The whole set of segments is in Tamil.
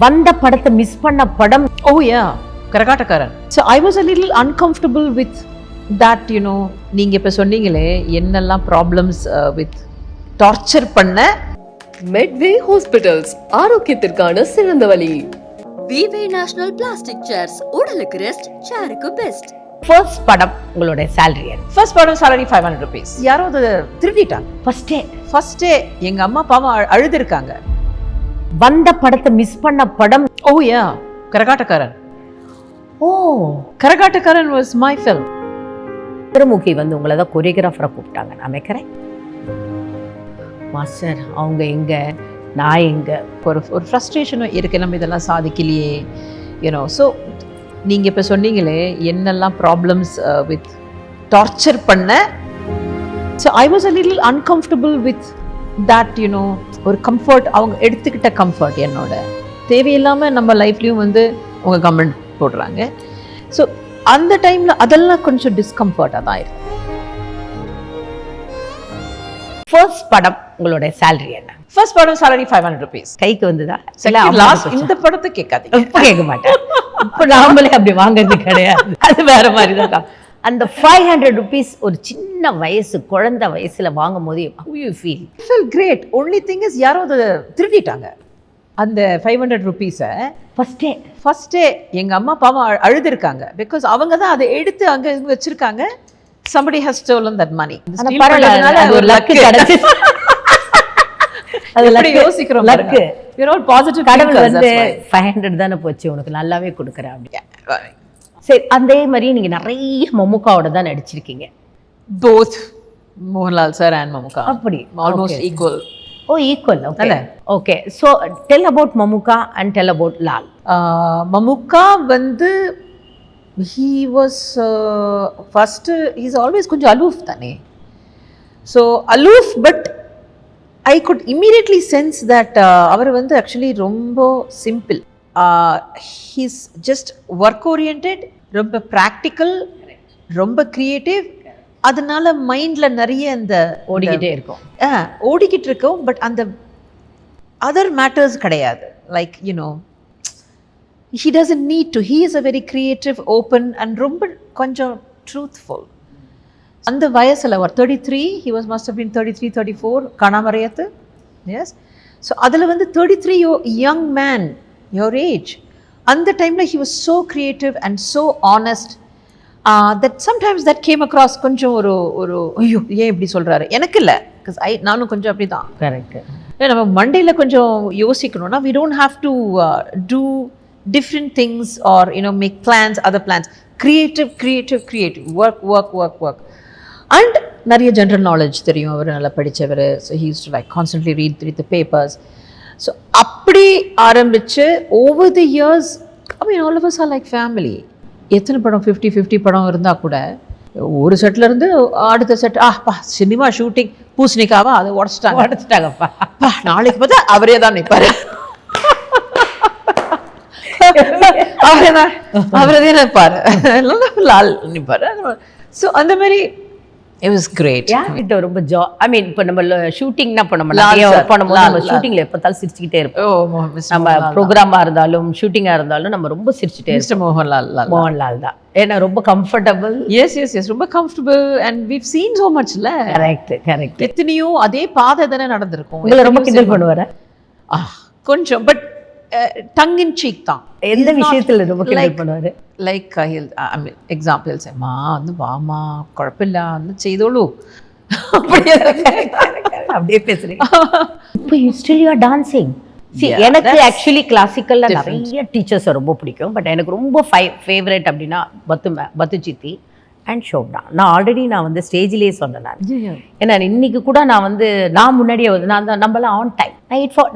வந்த படத்தை மிஸ் பண்ண படம். Oh yeah, Karakattakkaran. So I was a little uncomfortable with that, you know. நீங்க இப்ப சொன்னீங்களே என்னெல்லாம் ப்ராப்ளம்ஸ் with டார்ச்சர் பண்ண. மெட்வே ஹாஸ்பிட்டல்ஸ், ஆரோக்கியத்திற்கான சிறந்த வழி. விவே நேஷனல் பிளாஸ்டிக் சேர்ஸ், உடலுக்கு ரெஸ்ட், சேருக்கு பெஸ்ட். ஃபர்ஸ்ட் படம் உங்களோட salary. ஃபர்ஸ்ட் படம் salary 500 rupees. யாரோ அதை திருடிட்டாங்க. ஃபர்ஸ்ட் டே எங்க அம்மா பாவம் அழுதுருக்காங்க. வந்த படத்தை மிஸ் பண்ண படம். Oh yeah, Karakattakkaran. Karakattakkaran was my film. திருமுகி வந்து உங்களை தான் கொரியோகிராஃபரை கூப்பிட்டாங்க, நான் நினைக்கிறேன். மாஸ்டர் அவங்க எங்க, நான் எங்க, ஒரு ஃப்ரஸ்ட்ரேஷனும் இருக்குது, நம்ம இதெல்லாம் சாதிக்கலையே, யூனோ. ஸோ நீங்கள் இப்போ சொன்னீங்களே என்னெல்லாம் ப்ராப்ளம்ஸ் வித் டார்ச்சர் பண்ண. So I was a little uncomfortable with that, you know. ஒரு கம்ஃபர்ட், அவங்க எடுத்துக்கிட்ட கம்ஃபர்ட் என்னோட தேவையில்லாமல் நம்ம லைஃப்லேயும் வந்து அவங்க கமெண்ட் போடுறாங்க. ஸோ அந்த டைமில் அதெல்லாம் கொஞ்சம் டிஸ்கம்ஃபர்ட்டாக தான் இருக்கு. ஃபர்ஸ்ட் படம் உங்களோட salary என்ன? ஃபர்ஸ்ட் படம் salary 500 rupees. கைக்கு வந்ததா? லாஸ்ட் இந்த படத்தை கேட்காதீங்க. இப்போ கேட்க மாட்டேன். இப்போ நாமளே அப்படி வாங்குறது கிடையாது, அது வேற மாதிரி தான். அந்த 500 rupees ஒரு சின்ன வயசு, குழந்தை வயசுல வாங்கும் போது how you feel? I felt great. Only thing is யாரோ அதை திருடிட்டாங்க அந்த 500 rupees-ஐ. ஃபர்ஸ்ட் டே எங்க அம்மா பாவம் அழுதுருக்காங்க. பிகாஸ் அவங்க தான் அதை எடுத்து அங்க வச்சிருக்காங்க. somebody has stolen that money. ஒரு லக்கு கிடைச்சு. அது எப்படி யோசிக்கிறோம் பாருங்க. we are all positive கடவுள் thinkers, வந்து that's why. 500 தானே போச்சு, உனக்கு நல்லாவே கொடுக்குறேன் அப்படி. சரி, அதே மாதிரி நீங்க நிறைய மம்முக்காவோட தான் நடிச்சிருக்கீங்க. both Mohanlal sir and Mammukka அப்படி almost equal. Equal. Okay, so tell about Mammukka and tell about Lal. Mammukka வந்து he was first he's always கொஞ்சம் aloof தானே. so aloof, but I could immediately sense that அவர் வந்து actually ரொம்ப simple. He's just work oriented, ரொம்ப practical, ரொம்ப creative. அதனால மைண்ட்ல நிறைய அந்த ஓடிக்கிட்டு இருக்கோம். பட் அந்த அதர் மேட்டர்ஸ் கிடையாது. Like you know, he doesn't need to. He is a very creative, open and ரொம்ப கொஞ்சம் truthful. அந்த வயசில் அவர் 33, he must have been 33, 34 காணாமறையத்து. எஸ். ஸோ அதில் வந்து 33 young man, your age. அந்த டைமில் he was so creative and so honest that sometimes that came across கொஞ்சம் ஒரு ஐயோ ஏன் இப்படி சொல்கிறாரு, எனக்கு இல்லை. பிகாஸ் நானும் கொஞ்சம் அப்படி தான். கரெக்ட். நம்ம மண்டையில் கொஞ்சம் யோசிக்கணும்னா we don't have to do different things or make plans, other plans. creative work and நிறைய ஜென்ரல் நாலேஜ் தெரியும். அவர் நல்லா படித்தவர். So he used to like constantly read the papers. So அப்படி ஆரம்பித்து over the years, I mean all of us are like family. எத்தனை படம் 50 படம் இருந்தால் கூட ஒரு செட்டில் இருந்து அடுத்த செட் சினிமா ஷூட்டிங் பூசணிக்காவா அதை உடச்சிட்டாங்கப்பா, நாளைக்கு பார்த்தா அவரே தான் நிற்பாரு. அவரே நிற்பாரு, லால் நிற்பாரு. ஸோ அந்த மாதிரி it was great. இது ரொம்ப ஐ மீன் இப்போ நம்ம ஷூட்டிங்னா இப்போ நம்ம நிறைய ஒர்க் பண்ணும்போது நம்ம ஷூட்டிங்ல எப்போதாலும் சிரிச்சுக்கிட்டே இருப்போம். நம்ம ப்ரோக்ராமா இருந்தாலும் ஷூட்டிங்கா இருந்தாலும் நம்ம ரொம்ப சிரிச்சுட்டே இருப்போம். மோகன்லால் தான். ஏன்னா ரொம்ப கம்ஃபர்டபுள். எஸ் ரொம்ப comfortable. And we've seen so much. இல்ல கரெக்ட். எத்தனையோ அதே பாதை தானே நடந்திருக்கும். உங்களை ரொம்ப கிண்டல் பண்ணுவாரு கொஞ்சம், பட் டங் இன் சீக் தான். எந்த விஷயத்துல ரொம்ப கிண்டல் பண்ணுவாரு? லைக் எக்ஸாம்பிள்ஸ், அம்மா வந்து வாமா குழப்பில்ல வந்து செய்தோளு அப்படியே பேசுறீங்க. இப்போ ஸ்டில் யூ ஆர் டான்சிங். எனக்கு ஆக்சுவலி கிளாசிக்கல்ல நிறைய டீச்சர்ஸ் ரொம்ப பிடிக்கும். பட் எனக்கு ரொம்ப ஃபேவரட் அப்படின்னா பத்து சித்தி அண்ட் ஷோப்னா. நான் ஆல்ரெடி வந்து ஸ்டேஜ்லேயே சொன்னேன். நான் ஏன்னா இன்னைக்கு கூட நான் முன்னாடியே நான் தான் நம்மளாம் ஆன் டைம்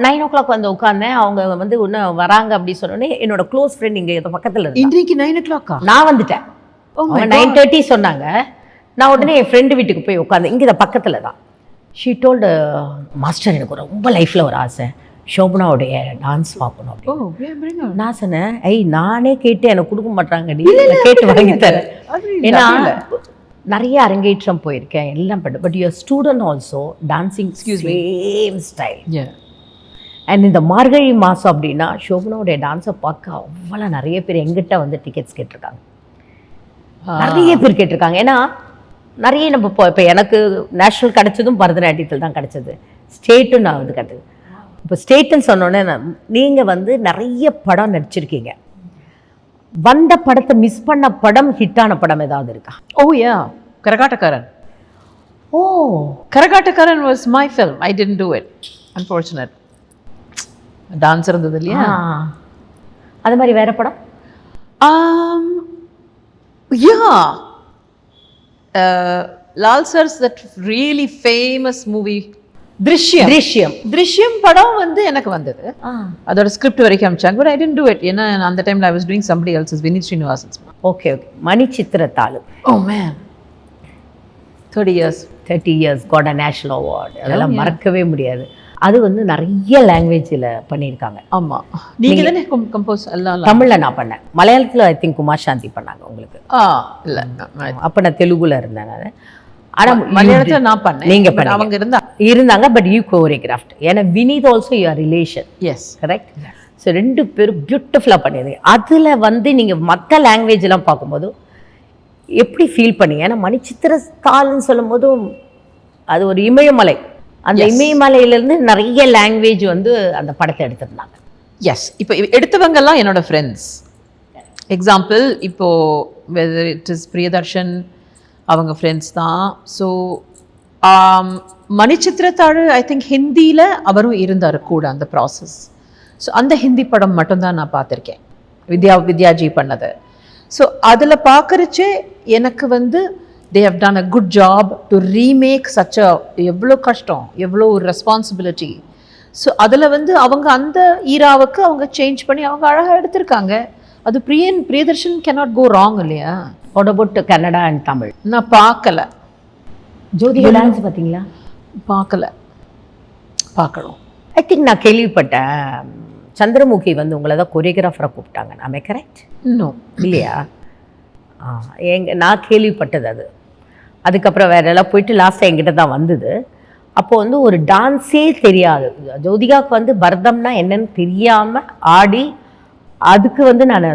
9 o'clock வந்து உட்காந்தேன். அவங்க வந்து இன்னும் வராங்க அப்படி சொன்னோன்னே என்னோட க்ளோஸ் ஃப்ரெண்ட் இங்கே பக்கத்தில் இன்றைக்கு 9 o'clock நான் வந்துட்டேன். 9:30 சொன்னாங்க. நான் உடனே என் ஃப்ரெண்டு வீட்டுக்கு போய் உட்காந்தேன். இங்கே இதை பக்கத்தில் தான். ஷீ டோல்டு, மாஸ்டர் எனக்கு ரொம்ப லைஃப்பில் ஒரு ஆசை, ஷோபனாவுடைய டான்ஸ் பார்க்கணும் அப்படின்னு. நான் சொன்னேன், நானே கேட்டு எனக்கு கொடுக்க மாட்டாங்க, நீ கேட்டு வாங்கி தரேன். ஏன்னா நிறைய அரங்கேற்றம் போயிருக்கேன், எல்லாம் but your student also dancing same style. And இந்த மார்கழி மாதம் அப்படின்னா ஷோபனாவுடைய டான்ஸை பார்க்க அவ்வளோ நிறைய பேர் எங்கிட்ட வந்து டிக்கெட்ஸ் கேட்டிருக்காங்க. நிறைய பேர் கேட்டிருக்காங்க. ஏன்னா நிறைய நம்ம இப்போ எனக்கு நேஷ்னல் கிடச்சதும் பரதநாட்டியத்தில் தான் கிடச்சது, ஸ்டேட்டும் நான் வந்து கிடச்சது. இப்போ ஸ்டேட்டுன்னு சொன்னோன்னே நீங்கள் வந்து நிறைய படம் நடிச்சிருக்கீங்க. வந்த படத்தை மிஸ் பண்ண படம், ஹிட்டான படம் ஏதாவது இருக்கா? Oh yeah, Karakattakaran. Oh, Karakattakaran was my film. I didn't do it, unfortunate. Dance இருந்தது இல்லையா? அது மாதிரி வேற படம்? Yeah. Lal sir's that really famous movie Drishyam படம் வந்து எனக்கு வந்தது. அதோட ஸ்கிரிப்ட் வரைக்கும் அனுப்பிச்சாங்க. But I didn't do it. ஏன்னா அந்த டைம்ல I was doing somebody else's, Vinith Srinivasan's. Okay okay. Manichitrathazhu. Oh man. 30 years got a national award. அதெல்லாம் மறக்கவே முடியாது. அது வந்து நிறைய லாங்குவேஜில் பண்ணியிருக்காங்க. ஆமாம், நீங்கள் தானே கம்போஸ் எல்லாம்? தமிழில் நான் பண்ணேன், மலையாளத்தில் ஐ திங்க் குமார் சாந்தி பண்ணாங்க உங்களுக்கு. இல்லை, அப்போ நான் தெலுங்குல இருந்தேன் நான். ஆனால் மலையாளத்தில் நான் பண்ணேன், நீங்கள் பண்ண அவங்க இருந்தாங்க. But you choreographed. ஏன்னா Vineeth also your relation. Yes, correct. So 2 பேரும் பியூட்டிஃபுல்லாக பண்ணிடுங்க. அதில் வந்து நீங்கள் மற்ற லாங்குவேஜெலாம் பார்க்கும்போது எப்படி ஃபீல் பண்ணீங்க? ஏன்னா மணிச்சித்திரத்தாள்னு சொல்லும் போதும் அது ஒரு இமயமலை, அந்த இமயமலையிலேருந்து நிறைய லாங்குவேஜ் வந்து அந்த படத்தை எடுத்திருந்தாங்க. எஸ், இப்போ எடுத்தவங்கெல்லாம் என்னோட ஃப்ரெண்ட்ஸ். எக்ஸாம்பிள், இப்போது வெதர் இட் இஸ் பிரியதர்ஷன், அவங்க ஃப்ரெண்ட்ஸ் தான். ஸோ மணிச்சித்திரத்தாழ் ஐ திங்க் ஹிந்தியில் அவரும் இருந்தார் கூட அந்த ப்ராசஸ். ஸோ அந்த ஹிந்தி படம் மட்டும்தான் நான் பார்த்துருக்கேன், வித்யாஜி பண்ணது. ஸோ அதில் பார்க்குறச்சே எனக்கு வந்து they have done a good job to remake such a, எவ்வளோ கஷ்டம், எவ்வளோ ஒரு ரெஸ்பான்சிபிலிட்டி. ஸோ அதில் வந்து அவங்க அந்த ஈராவுக்கு அவங்க சேஞ்ச் பண்ணி அவங்க அழகாக எடுத்திருக்காங்க. அது பிரியதர்ஷன் cannot go wrong இல்லையா? What about Kannada and Tamil? நான் பார்க்கல. ஜோதிகா டான்ஸ் பார்த்தீங்களா? பார்க்கணும். ஐ திங்க் நான் கேள்விப்பட்டேன், சந்திரமுகி வந்து உங்களை தான் கொரியோகிராஃபராக கூப்பிட்டாங்க. நாம கரெக்ட்? இன்னும் இல்லையா? நான் கேள்விப்பட்டது அது. அதுக்கப்புறம் வேற எல்லாம் போயிட்டு லாஸ்ட்டாக என்கிட்ட தான் வந்தது. அப்போது வந்து ஒரு டான்ஸே தெரியாது ஜோதிகாவுக்கு, வந்து பரதம்னா என்னன்னு தெரியாமல் ஆடி அதுக்கு வந்து நான்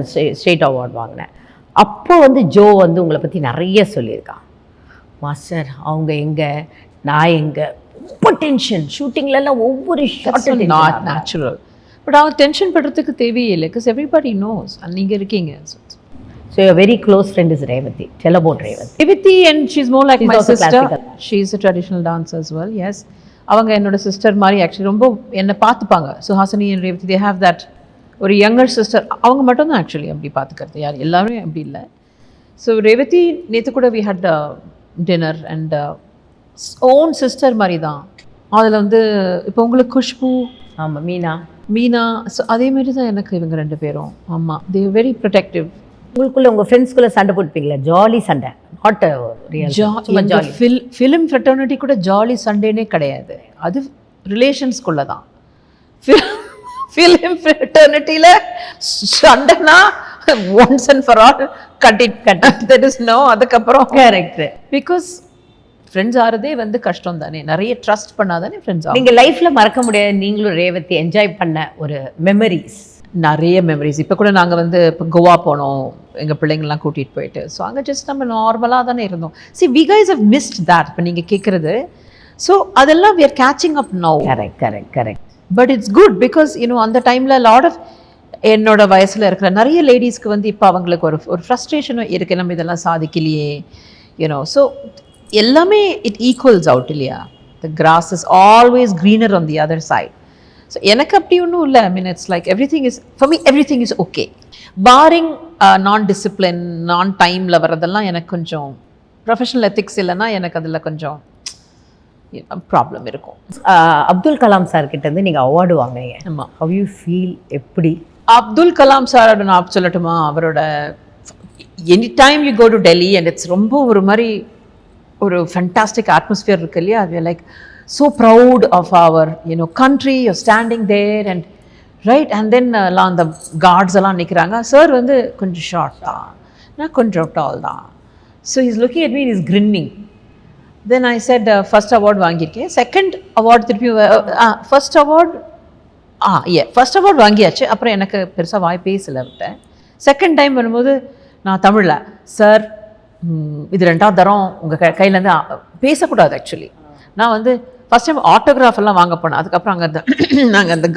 ஸ்டேட் அவார்ட் வாங்கினேன். அப்போ வந்து ஜோ வந்து உங்களை பற்றி நிறைய சொல்லியிருக்கான். மாஸ்டர் அவங்க எங்கே, நான் எங்கே, ரொம்ப டென்ஷன் ஷூட்டிங்லலாம் ஒவ்வொரு ஷார்ட்டும் நாட் நேச்சுரல். பட் அவங்க டென்ஷன் படுறதுக்கு தேவையே இல்லை, பிகாஸ் எவ்ரிபடி நோஸ் நீங்கள் இருக்கீங்க. So your very close friend is Revathi. Tell about Revathi. Revathi, and she's more like my sister. She's a traditional dancer as well. Yes. அவங்க என்னோட சிஸ்டர் மாதிரி ஆக்சுவலி ரொம்ப என்னை பார்த்துப்பாங்க. Suhasini and Revathi, they have that ஒரு யங்கர் சிஸ்டர். அவங்க மட்டும் தான் ஆக்சுவலி அப்படி பார்த்துக்கிறது, யார் எல்லாரும் அப்படி இல்லை. ஸோ ரேவதி நேற்று கூட we had dinner and own sister மாதிரி தான். அதில் வந்து இப்போ உங்களுக்கு குஷ்பு, ஆமாம், மீனா, ஸோ அதே மாதிரி தான் எனக்கு இவங்க 2 பேரும். ஆமாம், தே வெரி ப்ரொடெக்டிவ். உங்களுக்குள்ள உங்கள் ஃப்ரெண்ட்ஸ்குள்ளே சண்டை போட்டுப்பீங்களா? ஜாலி சண்டை, நாட் ரியல். ஃபிலிம் ஃப்ரெட்டர்னிட்டி கூட ஜாலி சண்டேனே கிடையாது, அது ரிலேஷன்ஸ்குள்ளே தான். ஃபிலிம் ஃப்ரெட்டர்னிட்டியில் சண்டைனா once and for all cut that is no. அதுக்கப்புறம் கரெக்ட், பிகாஸ் ஃப்ரெண்ட்ஸ் ஆகிறதே வந்து கஷ்டம் தானே, நிறைய ட்ரஸ்ட் பண்ணாதானே ஃப்ரெண்ட்ஸ் ஆகும். நீங்கள் லைஃப்பில் மறக்க முடியாது நீங்களும் ரேவதி என்ஜாய் பண்ண ஒரு மெமரிஸ்? நிறைய மெமரிஸ். இப்போ கூட நாங்கள் வந்து இப்போ கோவா போனோம் எங்கள் பிள்ளைங்கள்லாம் கூட்டிகிட்டு போயிட்டு. ஸோ அங்கே ஜஸ்ட் நம்ம நார்மலாக தானே இருந்தோம். We guys have missed that. இப்போ நீங்கள் கேட்குறது, ஸோ அதெல்லாம் we are catching up now. Correct. But it's good because அந்த டைமில் லாட் ஆஃப் என்னோட வயசில் இருக்கிற நிறைய லேடிஸ்க்கு வந்து இப்போ அவங்களுக்கு ஒரு ஃப்ரஸ்ட்ரேஷனும் இருக்குது, நம்ம இதெல்லாம் சாதிக்கலையே ஸோ எல்லாமே இட் ஈக்குவல்ஸ் அவுட் இல்லையா? The grass is always greener on the other side. So எனக்கு அப்படி ஒன்றும் இல்லை. I mean it's like everything is for me, everything is okay, barring நான் டிசிப்ளின், நான் டைமில் வரதெல்லாம் எனக்கு கொஞ்சம் ப்ரொஃபஷனல் எத்திக்ஸ் இல்லைன்னா எனக்கு அதில் கொஞ்சம் ப்ராப்ளம் இருக்கும். அப்துல் கலாம் சார் கிட்டேருந்து நீங்கள் அவார்டு வாங்குறீங்க. ஆமாம். How you feel? எப்படி? அப்துல் கலாம் சாரோட நான் சொல்லட்டுமா, அவரோட any time you go to Delhi and it's ரொம்ப ஒரு மாதிரி ஒரு ஃபண்டாஸ்டிக் அட்மாஸ்பியர் இருக்கு இல்லையா? அது like so proud of our country. You're standing there and right, and then the guards எல்லாம் நிற்கிறாங்க. சார் வந்து கொஞ்சம் ஷார்ட் தான், நான் கொஞ்சம் டால் தான். So he's looking at me and he's grinning. Then I said, first award வாங்கியிருக்கேன், second award திருப்பி, first award ஃபர்ஸ்ட் அவார்ட் வாங்கியாச்சு. அப்புறம் எனக்கு பெருசாக வாய் பேசல விட்டேன். செகண்ட் டைம் வரும்போது நான் தமிழில், சார் இது 2வது தரம் உங்கள் கையிலேருந்து பேசக்கூடாது. ஆக்சுவலி நான் வந்து ஃபர்ஸ்ட் டைம் ஆட்டோகிராஃப் எல்லாம் வாங்க போனேன். அதுக்கப்புறம் அங்கே அந்த நாங்கள் அந்த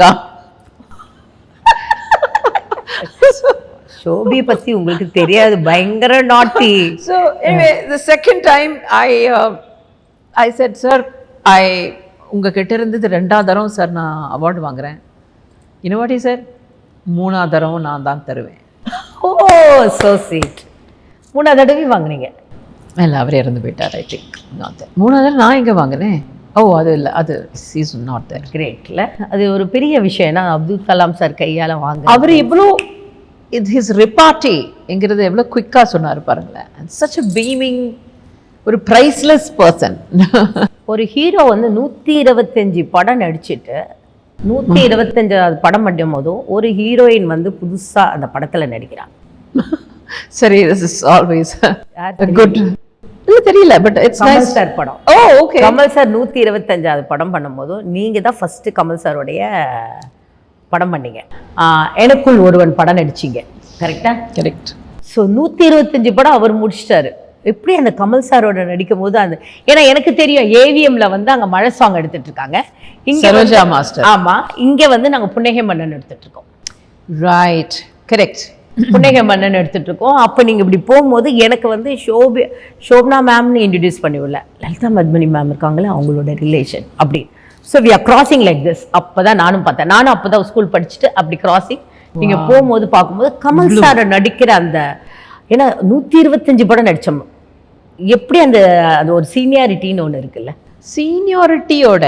ஷோபியை பத்தி உங்களுக்கு தெரியாது, பயங்கர நாட்டி. So anyway, the second time I said, sir, உங்ககிட்ட இருந்து 2வது தரம் சார் நான் அவார்டு வாங்குறேன். You know what he said? 3வது தரம் நான் தான் தருவேன். ஓ சோ ஸ்வீட். 3வது தடவை வாங்குனீங்க? இல்லை, அவரே இறந்து போயிட்டார். I think not there. 3வது தடவை நான் எங்கே வாங்கினேன்? அது இல்லை, அது இஸ் நாட் தேர். கிரேட்ல, அது ஒரு பெரிய விஷயம். ஏன்னா அப்துல் கலாம் சார் கையால் வாங்க, அவர் இவ்வளோ ஹிஸ் ரிப்பார்ட்டி என்கிறது எவ்வளோ குயிக்காக சொன்னார் பாருங்களேன். சச் அ பீமிங், ஒரு ப்ரைஸ்லெஸ் பர்சன். ஒரு ஹீரோ வந்து 125 படம் நடிச்சுட்டு 125வது படம் பண்ணும் போதும் ஒரு ஹீரோயின் வந்து புதுசா அந்த படத்துல நடிக்கிறாங்க. சரி, திஸ் இஸ் ஆல்வேஸ் குட். இல்லை தெரியல, but it's Kamal nice. Sir படம். ஓகே. கமல் சார் 125வது படம் பண்ணும்போது நீங்க தான் ஃபர்ஸ்ட் கமல் சாரோடைய படம் பண்ணீங்க. எனக்குள் ஒருவன் படம் நடிச்சிங்க, கரெக்டா? கரெக்ட். ஸோ 125 படம் அவர் முடிச்சிட்டாரு. எப்படி அந்த கமல் சாரோட நடிக்கும் போது அந்த, ஏன்னா எனக்கு தெரியும் ஏவிஎம்ல வந்து அங்க மழை சாங் எடுத்துட்டு இருக்காங்க, இங்க சரோஜா மாஸ்டர். ஆமா, இங்க வந்து நாங்க புன்னகை மன்னன் எடுத்துட்டு இருக்கோம். Right, correct. புன்னகை மன்னன் எடுத்துட்டு இருக்கோம். அப்ப நீங்க இப்படி போகும்போது எனக்கு வந்து சோப்னா மேம்னு இன்ட்ரடியூஸ் பண்ணி விடல, லலிதா மத்மனி மேம் இருக்காங்களே அவங்களோட ரிலேஷன் அப்படி. So we are crossing like this. அப்பதான் நானும் பார்த்தேன். நானும் அப்பதான் ஸ்கூல் படிச்சுட்டு அப்படி கிராசிங். நீங்க போகும்போது பார்க்கும்போது கமல் சார் நடிக்கிற அந்த, ஏன்னா 125 படம் நடிச்சோம், எப்படி அந்த அது ஒரு சீனியாரிட்டின்னு ஒன்று இருக்குல்ல. சீனியாரிட்டியோட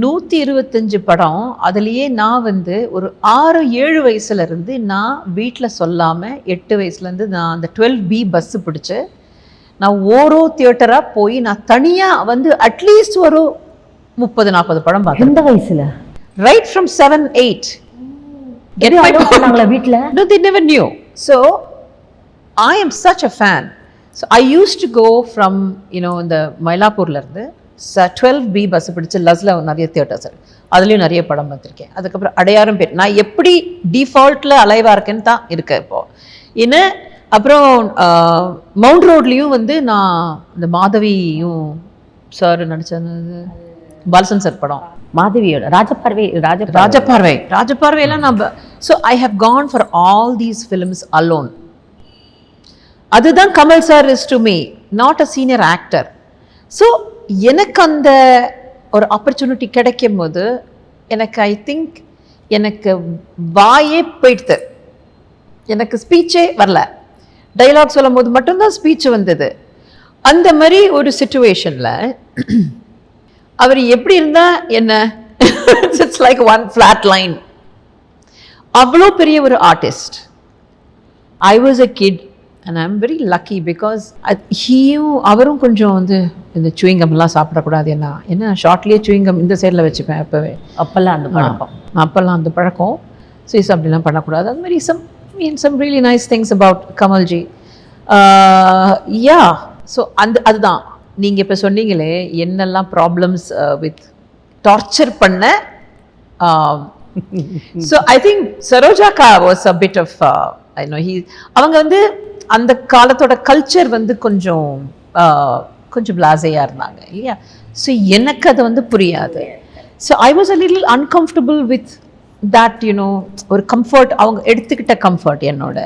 125 படம். அதுலேயே நான் வந்து ஒரு 6-7 வயசுல இருந்து நான் வீட்டில் சொல்லாமல் 8 வயசுலேருந்து நான் அந்த 12B பஸ்ஸு பிடிச்சி நான் ஓரோ தியேட்டராக போய் நான் தனியாக வந்து அட்லீஸ்ட் ஒரு 30-40 படம் பார்த்தேன். எந்த வயசுல? Right from 7-8. வீட்டில் No, they never knew. So I am such a fan. So I used to go from, இந்த மயிலாப்பூர்ல இருந்து 12B பஸ் பிடிச்சு லஸ்ல நிறைய தியேட்டர்ஸ் அதுலேயும் நிறைய படம் பார்த்துருக்கேன். அதுக்கப்புறம் அடையாறும் பேர். நான் எப்படி டிஃபால்ட்டில் அலைவாக இருக்கேன்னு தான் இருக்கேன் இப்போது. இன்னும் அப்புறம் மவுண்ட் ரோட்லேயும் வந்து நான் இந்த மாதவியும் சார் நடிச்சது பாலசன் சார் படம், மாதவியோட ராஜபார்வையெல்லாம் நம்ம. So I have gone for all these films alone. அதுதான் Kamal sir is to me, not a senior actor. So எனக்கு அந்த ஒரு ஆப்பர்ச்சுனிட்டி கிடைக்கும் போது எனக்கு ஐ திங்க் எனக்கு வாயே போயிடுது, எனக்கு ஸ்பீச்சே வரல. டைலாக் சொல்லும் போது மட்டும்தான் ஸ்பீச் வந்தது. அந்த மாதிரி ஒரு சிச்சுவேஷனில் அவர் எப்படி இருந்தா என்ன, it's like one flat line. அவ்வளோ பெரிய ஒரு artist. I was a kid and I am very lucky because அவரும் கொஞ்சம் வந்து இந்த சூயிங்கம்லாம் சாப்பிடக்கூடாது. என்ன ஷார்ட்லேயே சூயிங்கம் இந்த சைடில் வச்சுப்பேன் அப்போல்லாம் அந்த பழக்கம். ஸோ அப்படிலாம் பண்ணக்கூடாது. அது மாதிரி some really nice things about Kamalji. Yeah, so அதுதான் நீங்கள் இப்போ சொன்னீங்களே என்னெல்லாம் ப்ராப்ளம்ஸ் வித் டார்ச்சர் பண்ண. ஸோ ஐ திங்க் சரோஜாக்கா வாஸ் அ பிட் ஆஃப் அவங்க வந்து அந்த காலத்தோட கல்ச்சர் வந்து கொஞ்சம் பிளாசையாக இருந்தாங்க இல்லையா. ஸோ எனக்கு அது வந்து புரியாது. So I was a little uncomfortable with that ஒரு கம்ஃபர்ட், அவங்க எடுத்துக்கிட்ட கம்ஃபர்ட் என்னோட.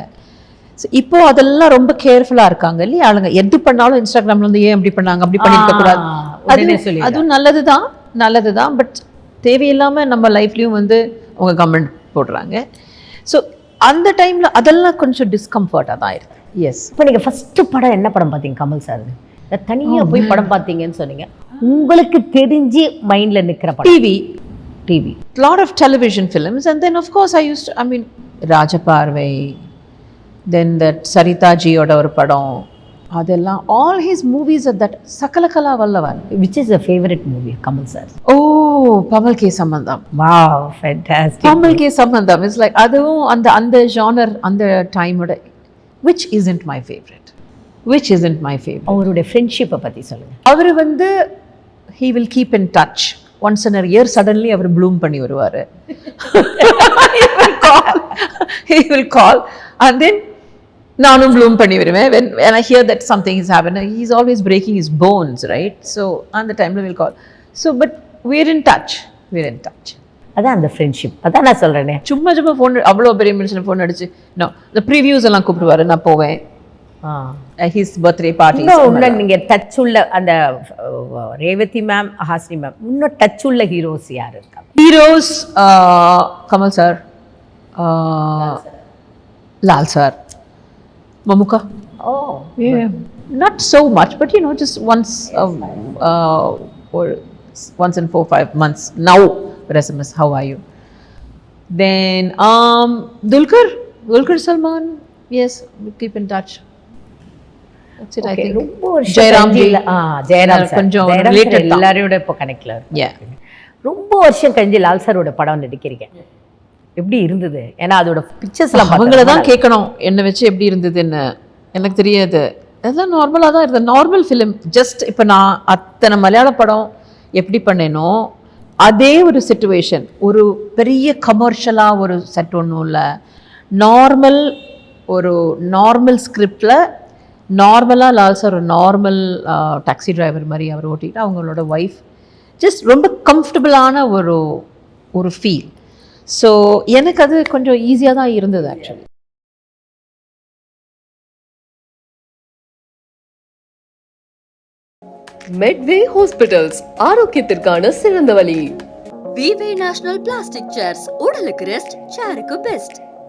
ஸோ இப்போ அதெல்லாம் ரொம்ப கேர்ஃபுல்லாக இருக்காங்க இல்லையா ஆளுங்க. எது பண்ணாலும் இன்ஸ்டாகிராமில் வந்து ஏன் அப்படி பண்ணாங்க, அப்படி பண்ணியிருக்க கூடாது. அதுவும் நல்லது தான். பட் தேவையில்லாமல் நம்ம லைஃப்லேயும் வந்து அவங்க கமெண்ட் போடுறாங்க. ஸோ அந்த டைமில் அதெல்லாம் கொஞ்சம் டிஸ்கம்ஃபர்ட்டாக தான் இருக்குது. எஸ். இப்போ நீங்கள் ஃபஸ்ட்டு படம் என்ன படம் பார்த்தீங்க கமல் சார்? தனியாக போய் படம் பார்த்தீங்கன்னு சொன்னீங்க. உங்களுக்கு தெரிஞ்சு மைண்டில் நிற்கிற படம்? TV. Lot of television films, and then of course Raja Paarvai, then that Sarita ji oda ஒரு படம், அதெல்லாம் all his movies are that Sakalakala Vallavan. Which is a favorite movie Kamal sir? Pammal K Sambandam. Wow, fantastic. Pammal K Sambandam is like அதுவும் அந்த genre அந்த டைம் ஓட which isn't my favorite. அவருடைய ஃப்ரெண்ட்ஷிப்பை பற்றி சொல்லுங்க. அவர் வந்து he will keep in touch once in a year suddenly அவர் ப்ளூம் பண்ணி வருவார். He will call and then நானும் ப்ளூம் பண்ணி வருவேன். when I hear that something is happening, he's always breaking his bones, right? So on the time we'll call. So but we're in touch. அதான் அந்த ஃப்ரெண்ட்ஷிப். அதான் நான் சொல்றேனே, சும்மா ஃபோன், அவ்வளோ பெரிய மனுஷனை ஃபோன் அடிச்சு இந்த ப்ரிவியூஸ் எல்லாம் கூப்பிடுவாரு, நான் போவேன். His birthday party. இன்னும் நீங்க டச் உள்ள அந்த ரேவதி மேம், ஹாசினி மேம், இன்னும் டச் உள்ள ஹீரோஸ் யார் இருக்காங்க? Heroes Kamal sir, Lal sir, Mammukka. Not so much, but just once in 4-5 months now. SMS, how are you? Then Dulquer Salman, yes, we keep in touch. That's it. I think ரொம்ப வருஷம் ஜெயராம் ஜி, ஜெயராம் சார் கொஞ்சம் ஜெயராம் related சார் தான். எல்லாரோட இப்போ கனெக்ட்ல Yeah. ரொம்ப வருஷம் கழிஞ்சு லால் சாரோட படம் நடிக்கிறீங்க, எப்படி இருந்தது? ஏன்னா அதோட பிக்சர்ஸ்லாம் அவங்கள தான் கேட்கணும் என்ன வச்சு எப்படி இருந்ததுன்னு, எனக்கு தெரியாது. அதெல்லாம் நார்மலாக தான் இருந்தது, நார்மல் ஃபிலிம். ஜஸ்ட் இப்போ நான் அத்தனை மலையாள படம் எப்படி பண்ணேனோ அதே ஒரு சிச்சுவேஷன், ஒரு பெரிய கமர்ஷியலாக ஒரு செட் ஒன்றும் இல்லை, நார்மல் ஸ்கிரிப்டில் நார்மலாக லால் சார் ஒரு நார்மல் டாக்ஸி டிரைவர் மாதிரி அவர் ஓட்டிட்டு அவங்களோட ஒய்ஃப் ஜஸ்ட் ரொம்ப கம்ஃபர்டபுளான ஒரு ஃபீல். ஸோ எனக்கு அது கொஞ்சம் ஈஸியாக தான் இருந்தது ஆக்சுவலி. மெட்வே ஹாஸ்பிட்டல்ஸ், ஆரோக்கியத்திற்கான சிறந்த வழி. விவே நேஷனல் பிளாஸ்டிக் சேர்ஸ், உடலுக்கு ரெஸ்ட், சேருக்கு பெஸ்ட்.